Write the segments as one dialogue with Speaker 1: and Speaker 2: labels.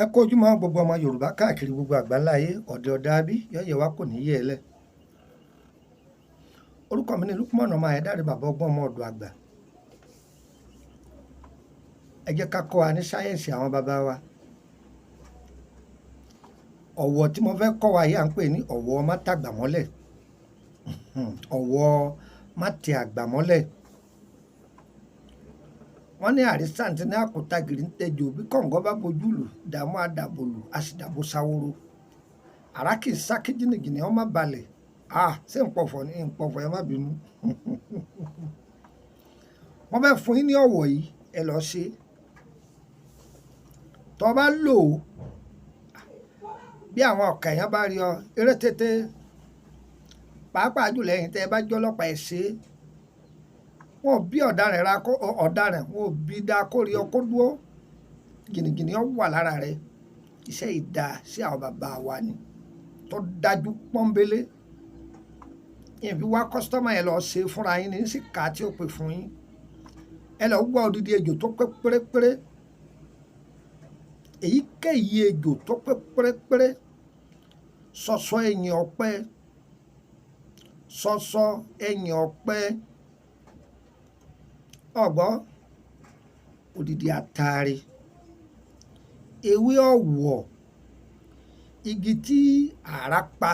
Speaker 1: Ẹ kú ojúmọ́ gbogbo ọmọ Yorùbá káàkiri gbogbo àgbáláyé ọ̀dẹ̀ ọ̀dábí yọ̀yẹ̀ wa kò ní yẹ̀ ẹ́ lẹ̀. Orúkọ mi ni Lukman ọmọ Ayédáre bàbá ọgbọ́n ọmọ ọ̀dọ̀ àgbà. Ẹ jẹ́ ká kọ́ wa ní sáyẹ́ǹsì àwọn bàbá wa. Ọ̀wọ̀ tí mo fẹ́ kọ́ wa yìí à ń pè ní ọ̀wọ̀ má tàgbà mọ́lẹ̀. Ọ̀wọ̀ má tẹ àgbà mọ́lẹ̀. Wọ́n ní àrísàǹtì ní àkútà gìrì ń tẹjọ bí kọ̀ǹgọ́ bá bojú lù dààmú àdàbòlù a sì dàbò sáwóró. Àrá kì í sá kí jìnnìjìnnì ọmọ balẹ̀. Ṣé ń pọ̀fọ̀ ní ń pọ̀fọ̀ ẹ má bínú. Wọ́n fẹ́ fún yín ní ọ̀wọ̀ yìí ẹ lọ ṣe. Tọ́ bá lò ó bí àwọn ọ̀kà èèyàn bá rí ọ eré tètè pàápàá jùlọ ẹ̀yin tẹ́ ẹ bá jọ́lọ́pàá ẹ̀ ṣe é. Wọn ò bí ọ̀daràn ra kó ọ̀daràn wọn ò bí dá kó rí ọ kó dúró gìnìgìnì ọ wà lára rẹ. Iṣẹ́ ìdá sí àwọn bàbá wa ni tó dájú pọ́nbélé. Ìbí wá kọ́sítọ́mà ẹ lọ ṣe fúnra yín ní sí ká tí ó pè fún yín. Ẹ lọ wá odidi ejò tó pé pérépéré. Èyíkéyìí ejò tó pé pérépéré. Ṣọ̀ṣọ̀ ẹ̀yìn ọ̀pẹ. Ṣọ̀ṣọ̀ ẹ̀yìn ọ̀pẹ. Ọ̀gbọ́ odidi àtàrí. Ewé ọ̀wọ̀. Igi tí àrá pa.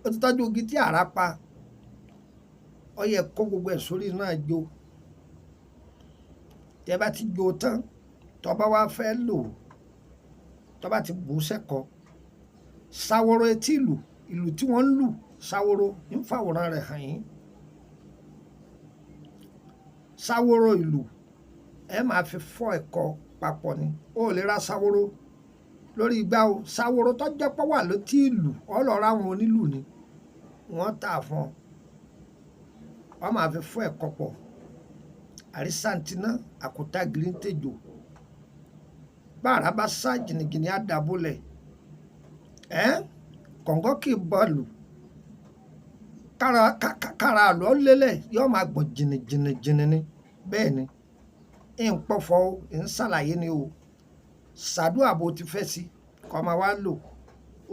Speaker 1: Ó ti tọ́jú igi tí àrá pa. Ó yẹ kó gbogbo ẹ̀ sórí náà jó. Tẹ́ bá ti jó tán tó bá wá fẹ́ lò tó bá ti bù sẹ́kọ̀ọ́. Sáwóró etí ìlù tí wọ́n ń lù sáwóró ń fàwòrán rẹ̀ hàn yín. Sáwóró ìlù ẹ máa fi fọ́ ẹ̀kọ́ papọ̀ ni. Ó lè ra sáwóró lórí igbá o. Sáwóró tó jẹ́ pọ́ wà létí ìlù ọlọ́ra àwọn onílù ni wọ́n tà fún ọ. Wọ́n máa fi fọ́ ẹ̀kọ́ pọ̀. Àrísàǹtì náà àkútà gìrì ń tẹjọ. Bára bá sá jìnnìjìnnì á dàbólẹ̀. Kọ̀ǹgọ́ kì í bọ́ọ̀lù. Kára àlọ́ lélẹ̀ yóò máa gbọ̀n jìnnìjìnnì ni. Bẹ́ẹ̀ ni ń pọ̀fọ̀ o ń ṣàlàyé ni o. Ṣàdúrà bó ti fẹ́ sí kó máa wá lò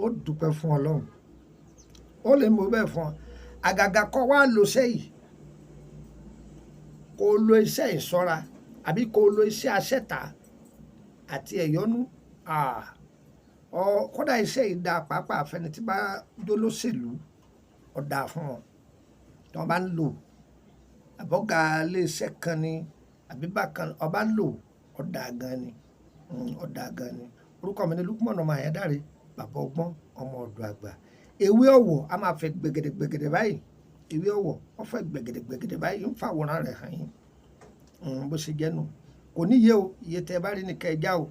Speaker 1: ó dúpẹ́ fún Ọlọ́run. Ó lè mú bẹ́ẹ̀ fún ọ. Àgàgà kọ́ wá lò sẹ́yìn. Kó lo iṣẹ́ ìṣọ́ra àbí kó lo iṣẹ́ aṣẹ́ta àti ẹ̀yọ́nú. Kódà iṣẹ́ ìdá pàápàá àfẹni tí bá jólóṣèlú ọ̀dà fún ọ. Tí wọ́n bá ń lò àbọ̀gà iléeṣẹ́ kan ni àbí bákan ọba lò ọ̀dà gan ni. Ọ̀dà gan ni. Orúkọ mi ni Lukman ọmọ Ayédáre bàbá ọgbọ́n ọmọ ọ̀dọ̀ àgbà. Ewé ọ̀wọ̀ a máa fẹ́ gbẹ̀gẹ̀dẹ̀ báyìí. Ewé ọ̀wọ̀ wọ́n fẹ́ gbẹ̀gẹ̀dẹ̀ báyìí ń fàwòrán rẹ̀ hàn yín. Bó ṣe jẹ́ nu kò níye o iye tẹ́ bá rí ní kẹjá o.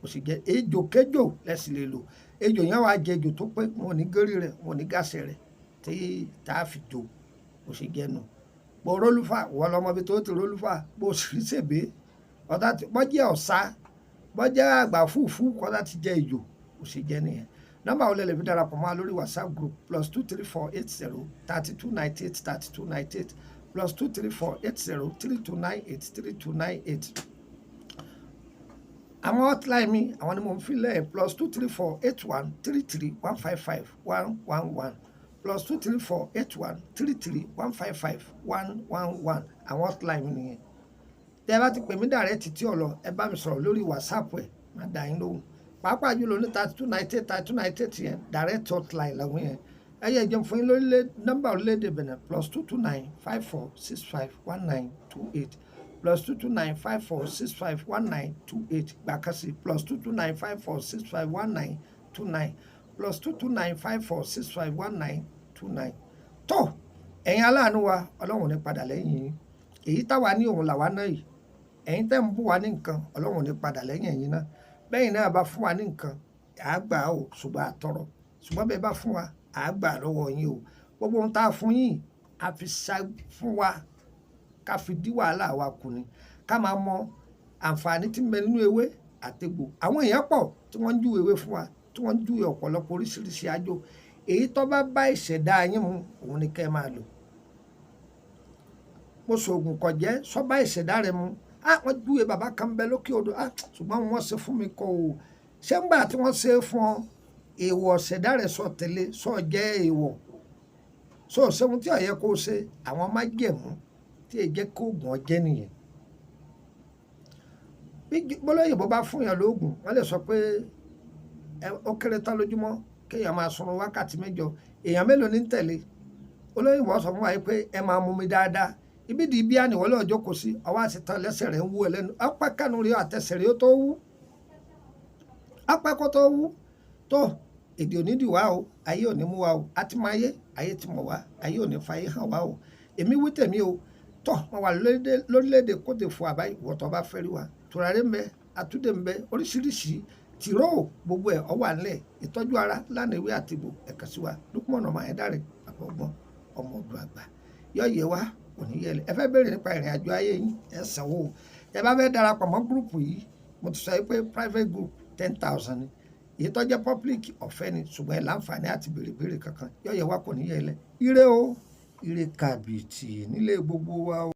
Speaker 1: Bó ṣe jẹ́ ejò kéjò lẹ́sìn lè lò. Ejò yẹn wàá jẹ ejò tó pé wọn ò ní gérí rẹ̀ wọn ò ní gáàsẹ̀ rẹ̀ tí tá a fi jò. Bó ṣe jẹ́ nu. Bó rólúfà wọ́n lọ́mọ bí tó ti rólúfà bó sì ṣèbé ọ̀dà tí wọ́n jẹ́ ọ̀sá wọ́n jẹ́ àgbà fúfú kọ́dà ti jẹ́ ejò. Bó ṣe jẹ́ nìyẹn. Nọ́mbà wo lẹ lè fi darapọ̀ mọ́ lórí WhatsApp group +23480 3298 3298 +23480 3298 3298. Àwọn hotline mi àwọn ni mo ń fi lẹ̀ +23481 33 155 111 +23481 33 155 111. Àwọn hotline mi nìyẹn. Tẹ́ bá ti pè mí direct tí ọ̀lọ́ ẹ bá mi sọ̀rọ̀ lórí WhatsApp ẹ̀ máa dá yín lóhùn. Pàápàá jùlọ ní 3298 3298 yẹn direct hotline làwọn yẹn. Ẹ yẹ jẹun fún yín lórí nọ́mbà orílẹ̀-èdè Benin +229 54 65 1928 +229 54 65 1928 gbàkásì +229 54 65 1929 +229 54 65 1929. Tó ẹ̀yin aláàánú wa Ọlọ́run ní padà lẹ́yìn yín. Èyí táwa ní òun làwa náà yìí. Ẹ̀yin tẹ́ ń bù wá ní nǹkan Ọlọ́run ní padà lẹ́yìn ẹ̀yin náà. Bẹ́yìn náà bá fún wa ní nǹkan àá gbà o ṣùgbọ́n àtọrọ. Ṣùgbọ́n bẹ́ẹ̀ bá fún wa àá gbà lọ́wọ́ yín o. Gbogbo ohun tá a fún yín a fi ṣá fún wa ká fi dí wàhálà wa kù ni. Ká máa mọ àǹfààní tí ń bẹ nínú ewé àtegbò. Àwọn èèyàn pọ̀ tí wọ́n ń júwe ewé fún wa tí wọ́n ń júwe ọ̀pọ̀lọpọ̀ oríṣiríṣi àjò. Èyí tó bá bá ìṣẹ̀dá yín mu òun ni kẹ́ ẹ máa lò. Mo ṣoògùn kọ̀jẹ́ sọ́bà ìṣẹ̀dá rẹ mu wọ́n júwe bàbá kan bẹ lókè odò ṣùgbọ́n wọ́n ṣe fún mi kọ́ o ṣé ń gbà tí wọ́n ṣe fún ọ èèwọ̀ ṣẹ̀dá rẹ̀ sọ tẹ̀lé sọ jẹ́ èèwọ̀ sọ ṣẹ́wọ́n tí ọ̀yẹ́ kó ṣe àwọn májẹ̀mú tí èyí jẹ́ kó oògùn ọjẹ́ nìyẹn. bí bọ́lọ́yìnbó bá fún yàn lóògùn wọ́n lè sọ pé ó kéré tán lójúmọ́ kéèyàn máa sunrun wákàtí 8 èèyàn mélòó ní tẹ̀lé olóyìnbó sọ fún wa pé ẹ máa mú mi dáadáa ibi di ibi àníwọ́ lọ́jọ́ kò sí ọwọ́ àṣetán lẹ́sẹ̀ rẹ̀ ń wú ẹ lẹ́nu ọpẹ́ kánú rí àtẹsẹ̀ rẹ̀ ó tó wú ọpẹ́ kó tó wú tó èdè onídìí wa o ayé ò ní mú wa o àti máa ayé ti mọ̀ wá ayé ò ní fàyè hàn wá o èmi wí tèmi o tọ́ wọn wà lórílẹ̀‐èdè Côte d'Ivoire àbáyé ìwọ̀tọ̀ bá fẹ́ rí wa tùràrí ń bẹ àtúndé ń bẹ oríṣiríṣi tìró gbogbo ẹ̀ ọwọ́ àlẹ́ ìtọ́jú ara lánàá ìwé àtìgbò ẹ̀ka sí wa Lukman ọmọ ẹ̀dá rẹ̀ àbọ̀gbọ́n ọmọ ọdún àgbà yọ yẹ wá kò ní yẹlẹ ẹ fẹ́ béèrè nípa ìrìn àjò ayé yín ẹ sanwó ẹ bá fẹ́ darapọ̀ mọ́ gúrùpù yìí mo ti sọ pé private group 10,000 ni èyí tó jẹ́ public ọ̀fẹ́ ni ṣùgbọ́n ẹ láǹfààní àti béèrè kankan yọ yẹ wá kò ní yẹlẹ ire o ire kàbìtì nílé gbogbo wa o.